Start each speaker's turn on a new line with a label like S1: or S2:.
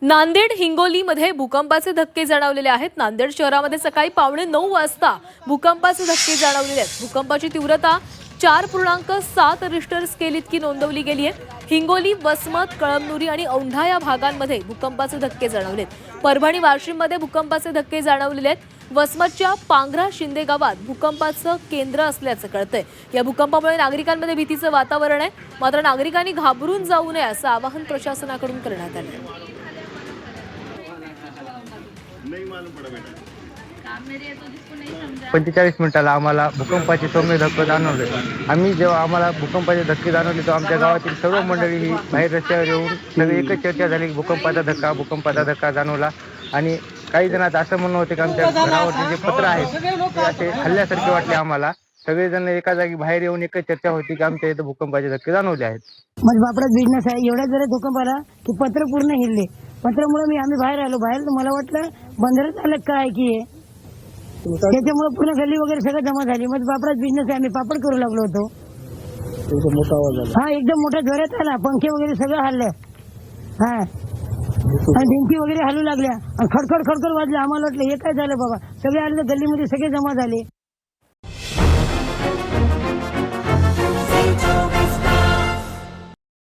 S1: नांदेड हिंगोलीमध्ये भूकंपाचे धक्के जाणवलेले आहेत। नांदेड शहरामध्ये सकाळी 9:15 वाजता भूकंपाचे धक्के जाणवलेले आहेत। भूकंपाची तीव्रता 4.7 रिश्टर स्केल इतकी नोंदवली गेली आहे। हिंगोली, वसमत, कळमनुरी आणि औंढा या भागांमध्ये भूकंपाचे धक्के जाणवलेत। परभणी, वाशिममध्ये भूकंपाचे धक्के जाणवलेले आहेत। वसमतच्या पांघरा शिंदे गावात भूकंपाचं केंद्र असल्याचं कळतंय। या भूकंपामुळे नागरिकांमध्ये भीतीचं वातावरण आहे, मात्र नागरिकांनी घाबरून जाऊ नये असं आवाहन प्रशासनाकडून करण्यात आलं आहे।
S2: नहीं मालूम पड़ा बेटा।
S3: 45 मिनिटाला आम्हाला भूकंपाचे सौम्य धक्के जाणवले। आम्ही जेव्हा आम्हाला भूकंपाचे धक्के जाणवले तेव्हा आमच्या गावातील सर्व मंडळी ही बाहेर रस्त्यावर येऊन सगळी एकच चर्चा झाली की भूकंपाचा धक्का जाणवला। आणि काही जणांचं असं म्हणणं होतं की आमच्या घरावरचे जे पत्र आहेत ते असे हल्ल्यासारखे वाटले आम्हाला। सगळेजण एका जागी बाहेर येऊन एकच चर्चा होती की आमच्या इथं भूकंपाचे धक्के जाणवले आहेत।
S4: माझा बापडाच बिझनेस आहे, एवढ्या जरा भूकंप आला की पत्र पूर्ण हिलले। पत्रामुळे आम्ही बाहेर आलो। बाहेर तर मला वाटलं बंदरच आलं काय की त्याच्यामुळे पूर्ण गल्ली वगैरे सगळं जमा झाली। माझा बापडाच बिझनेस आहे, आम्ही पापड करू लागलो होतो।
S3: मोठा आवाज आला।
S4: हा, एकदम मोठा जोरात आला, पंखे वगैरे सगळं हल्लं। हा, आणि भिंती वगैरे हलू लागल्या आणि खडखड खडखड वाजले। आम्हाला वाटलं हे काय झालं बाबा, सगळे आले तर गल्लीमध्ये सगळे जमा झाले।